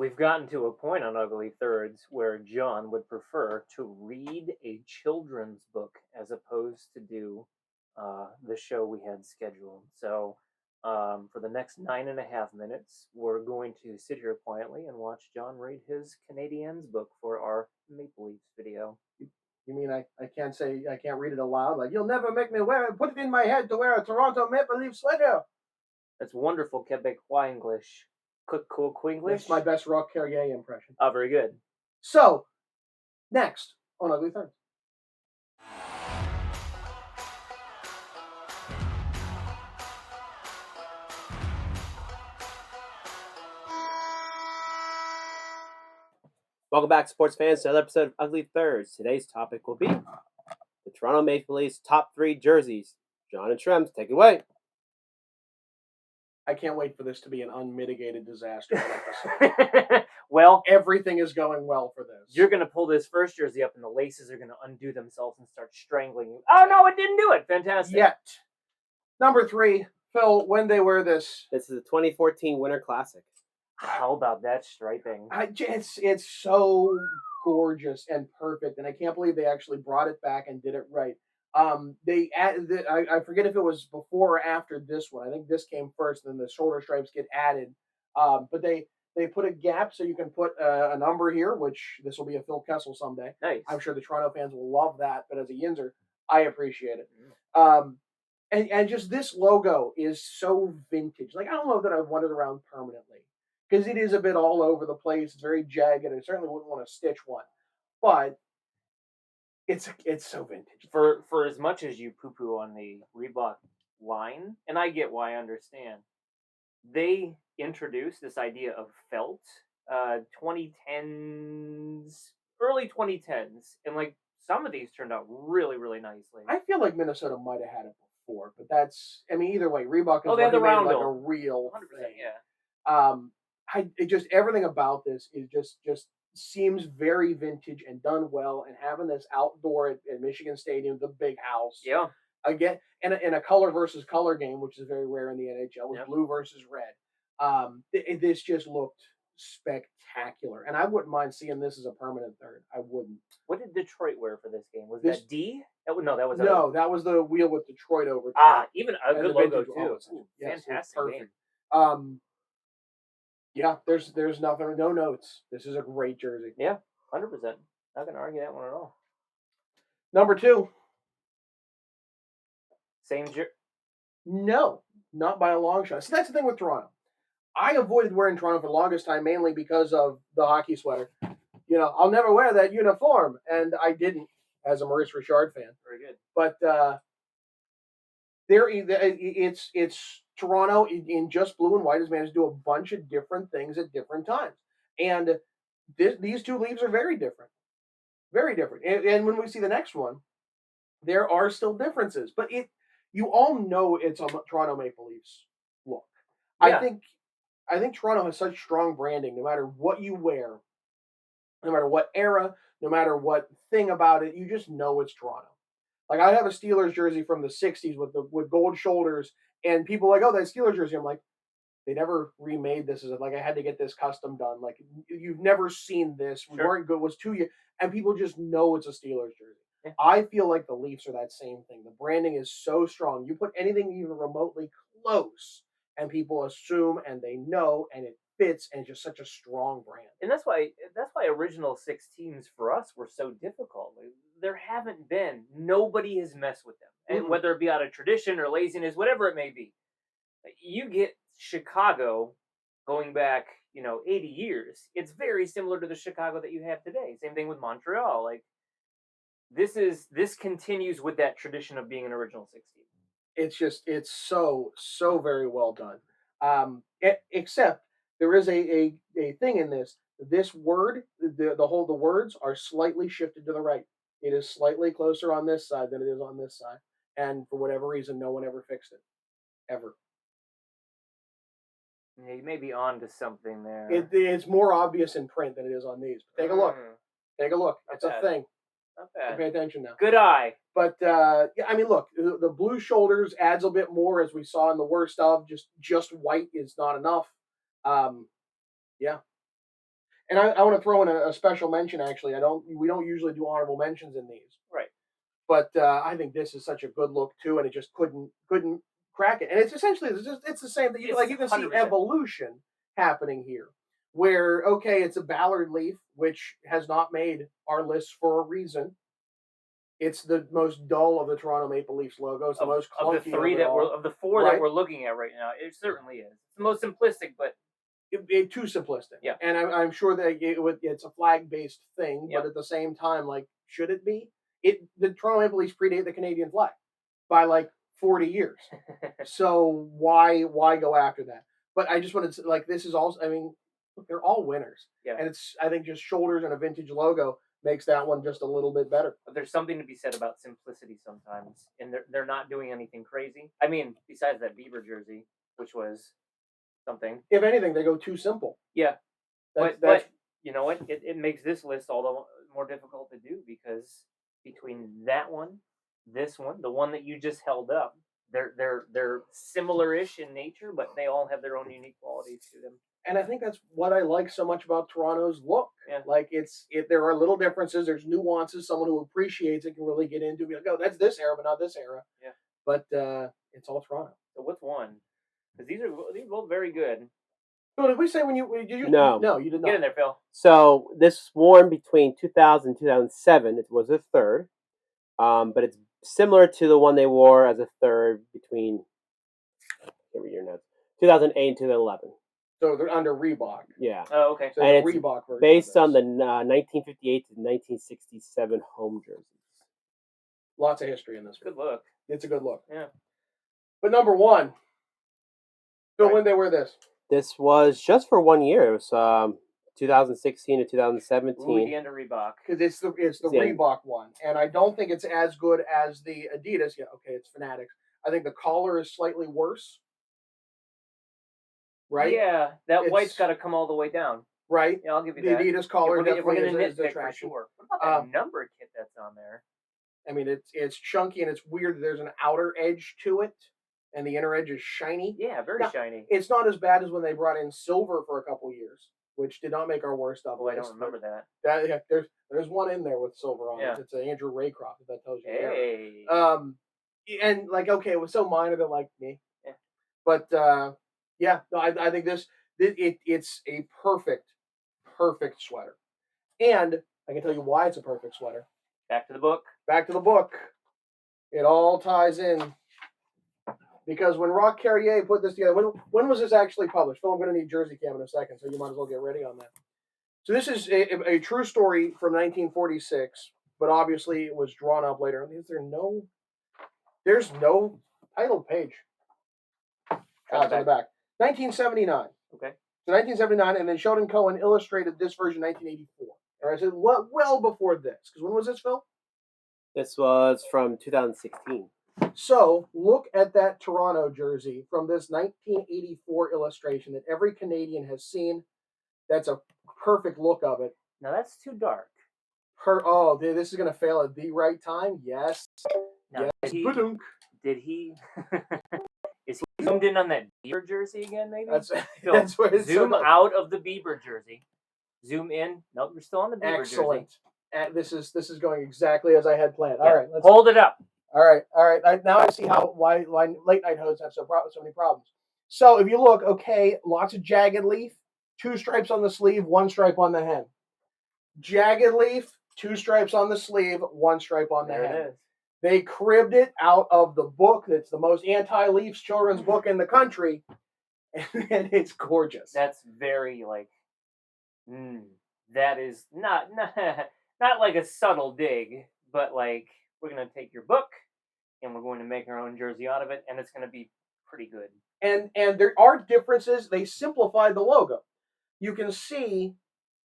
We've gotten to a point on Ugly Thirds where John would prefer to read a children's book as opposed to do the show we had scheduled. So, for the next 9.5 minutes, we're going to sit here quietly and watch John read his Canadiens book for our Maple Leafs video. You mean I can't say I can't read it aloud? Like you'll never make me wear it. Put it in my head to wear a Toronto Maple Leaf sweater. That's wonderful Quebecois English. Cool That's English. my best Rock Carrier impression. Oh, very good. So next on Ugly Thirds. Welcome back, sports fans, to another episode of Ugly Thirds. Today's topic will be the Toronto Maple Leafs top 3 jerseys. John and Trems, take it away. I can't wait for this to be an unmitigated disaster. Well, everything is going well for this. You're going to pull this first jersey up and the laces are going to undo themselves and start strangling you. Oh, no, it didn't do it. Fantastic. Yet. Number 3, Phil, when they wear this. This is the 2014 Winter Classic. How about that striping? It's so gorgeous and perfect, and I can't believe they actually brought it back and did it right. They added, I forget if it was before or after this one. I think this came first, and then the shoulder stripes get added. But they put a gap so you can put a number here, which this will be a Phil Kessel someday. Nice. I'm sure the Toronto fans will love that, but as a Yinzer, I appreciate it. And just this logo is so vintage. Like, I don't know that I want it around permanently because it is a bit all over the place. It's very jagged. I certainly wouldn't want to stitch one, but it's so vintage. For as much as you poo-poo on the Reebok line, and I get why, I understand, they introduced this idea of felt 2010s, early 2010s, and like some of these turned out really, really nicely. I feel like Minnesota might have had it before, but that's, I mean, either way, Reebok is they had the made it like roundel. a real 100%, thing. Yeah. It just everything about this is just seems very vintage and done well. And having this outdoor at Michigan Stadium, the big house, Yeah. again, in a color versus color game, which is very rare in the NHL, with blue versus red. This just looked spectacular, and I wouldn't mind seeing this as a permanent third. I wouldn't. What did Detroit wear for this game? Was This- that D? That was that was the wheel with Detroit over. Even a good logo too. Yes, Fantastic perfect. game. Yeah, there's nothing, no notes. This is a great jersey. Yeah, 100%. Not gonna argue that one at all. Number 2. Same jersey. No, not by a long shot. See, that's the thing with Toronto. I avoided wearing Toronto for the longest time, mainly because of the hockey sweater. You know, I'll never wear that uniform, and I didn't as a Maurice Richard fan. Very good. But it's Toronto in just blue and white has managed to do a bunch of different things at different times, and these two leaves are very different, very different. And when we see the next one, there are still differences, but you all know it's a Toronto Maple Leafs look. Yeah. I think Toronto has such strong branding. No matter what you wear, no matter what era, no matter what thing about it, you just know it's Toronto. Like, I have a Steelers jersey from the '60s with gold shoulders, and people are like, oh, that Steelers jersey. I'm like, they never remade this. Like, I had to get this custom done. Like, you've never seen this. We weren't good. It was 2 years, and people just know it's a Steelers jersey. Yeah. I feel like the Leafs are that same thing. The branding is so strong. You put anything even remotely close, and people assume and they know, and it fits, and it's just such a strong brand. And that's why original 6 teams for us were so difficult. There haven't been, nobody has messed with them, and whether it be out of tradition or laziness, whatever it may be. You get Chicago going back, 80 years. It's very similar to the Chicago that you have today. Same thing with Montreal. Like, this continues with that tradition of being an original 6 team. It's so very well done. Except there is a thing in this. This word, the words are slightly shifted to the right. It is slightly closer on this side than it is on this side, and for whatever reason, no one ever fixed it, ever. Yeah, you may be on to something there. It's more obvious in print than it is on these. But take a look. Take a look. It's a thing. Not bad. Pay attention now. Good eye. But yeah, I mean, look, the blue shoulders adds a bit more, as we saw in the worst of. Just white is not enough. Yeah, And I want to throw in a special mention. Actually, we don't usually do honorable mentions in these, Right. but I think this is such a good look too, and it just couldn't crack it. And it's essentially it's the same thing. It's You can see 100%. evolution happening here, where okay, it's a Ballard leaf, which has not made our list for a reason. It's the most dull of the Toronto Maple Leafs logos, the most clunky of the three it all. of the four Right. that we're looking at right now. It certainly is. It's the most simplistic, but Too simplistic. Yeah. And I'm sure that it's a flag based thing, Yep. but at the same time, like, should it be? The Toronto Maple Leafs predate the Canadian flag by like 40 years. So why go after that? But I just wanted to like this is also. I mean, look, they're all winners, yeah. and it's I think just shoulders and a vintage logo makes that one just a little bit better. But there's something to be said about simplicity sometimes, and they're not doing anything crazy. I mean, besides that Bieber jersey, which was something. If anything, they go too simple. Yeah, That's but you know what? It makes this list all the more difficult to do because between that one, this one, the one that you just held up, they're similar-ish in nature, but they all have their own unique qualities to them. and I think that's what I like so much about Toronto's look. Yeah. Like there are little differences, there's nuances. Someone who appreciates it can really get into. Be like, oh, that's this era, but not this era. Yeah. But it's all Toronto. So what's one? Because these are both very good. So did we say did you? No. You did Get in not. there, Phil. So this worn between 2000 and 2007. It was a third, but it's similar to the one they wore as a third between. Here we are now. 2008 and 2011. So they're under Reebok. Yeah. Oh, okay. So And the it's Reebok version. based of on this. the 1958 to 1967 home jerseys. Lots of history in this one. Good look. It's a good look. Yeah. But number one. So Right. when they wear this? This was just for 1 year. It was 2016 to 2017. Ooh, the end of Reebok. Because it's the Yeah. Reebok one, and I don't think it's as good as the Adidas. Yeah, okay, it's Fanatics. I think the collar is slightly worse. Right? Yeah, that white's It's- got to come all the way down. Right? Yeah, I'll give you The that. Adidas collar if we're definitely gonna is the nitpick for attraction. sure. What about that Um, number kit that's on there? I mean, it's chunky and it's weird. There's an outer edge to it, and the inner edge is shiny. Yeah, very Now, shiny. It's not as bad as when they brought in silver for a couple years, which did not make our worst up. Oh, I don't remember that. Yeah, there's one in there with silver on Yeah. it. It's an Andrew Raycroft. If that tells you. Hey. And like okay, it was so minor that like me. Yeah. But yeah, no, I think it's a perfect sweater, and I can tell you why it's a perfect sweater. Back to the book. Back to the book, it all ties in. Because when Rock Carrier put this together, when was this actually published? Phil, I'm going to need Jersey Cam in a second, so you might as well get ready on that. So this is a true story from 1946, but obviously it was drawn up later. There's no title page. On the back. 1979. Okay. So 1979, and then Sheldon Cohen illustrated this version 1984. All right, so well before this. Because when was this, Phil? This was from 2016. So look at that Toronto jersey from this 1984 illustration that every Canadian has seen. That's a perfect look of it. Now that's too dark. This is going to fail at the right time. Yes. Now, Yes. did he is he zoomed in on that Bieber jersey again? Maybe That's Phil, that's where it's zoom so nice. out of the Bieber jersey. Zoom in. Nope, we're still on the Bieber jersey. Excellent. This is going exactly as I had planned. Yeah. All right, let's Hold it up. All right. Now I see why late night hosts have so many problems. So if you look, okay, lots of jagged leaf, 2 stripes on the sleeve, 1 stripe on the hem. Jagged leaf, 2 stripes on the sleeve, 1 stripe on the There hem. it is. They cribbed it out of the book that's the most anti-Leafs children's book in the country, and it's gorgeous. That's very like, that is not like a subtle dig, but like we're gonna take your book and we're going to make our own jersey out of it, and it's gonna be pretty good. And there are differences. They simplified the logo. You can see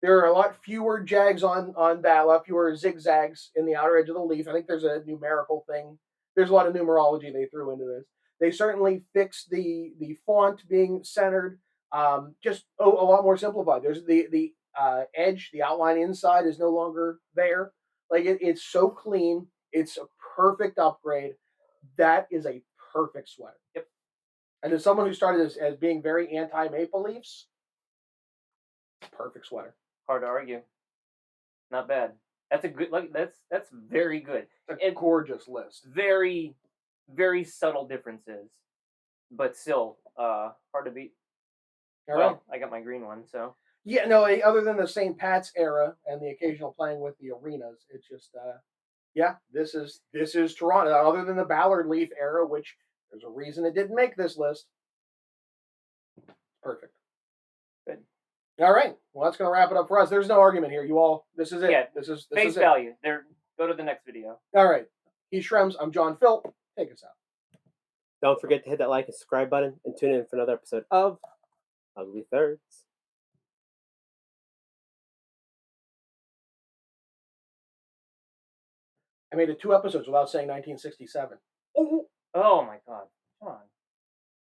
there are a lot fewer jags on that, a lot fewer zigzags in the outer edge of the leaf. I think there's a numerical thing. There's a lot of numerology they threw into this. They certainly fixed the font being centered, just a lot more simplified. There's the edge, the outline inside is no longer there. Like it's so clean. It's a perfect upgrade. That is a perfect sweater. Yep. And as someone who started as being very anti Maple Leafs, perfect sweater. Hard to argue. Not bad. That's a good. Like that's very good. It's a gorgeous list. Very, very subtle differences, but still hard to beat. All Well, right. I got my green one, so Yeah, no, other than the St. Pat's era and the occasional playing with the arenas, it's just yeah, this is Toronto. Other than the Ballard Leaf era, which there's a reason it didn't make this list. Perfect. good. All right. Well, that's gonna wrap it up for us. There's no argument here. You all, this is it. Yeah, This is Face it. value. There. Go to the next video. All right. He's Shrems. I'm John Phil. Take us out. Don't forget to hit that like and subscribe button and tune in for another episode of Ugly Thirds. I made it 2 episodes without saying 1967. Oh. Oh my god.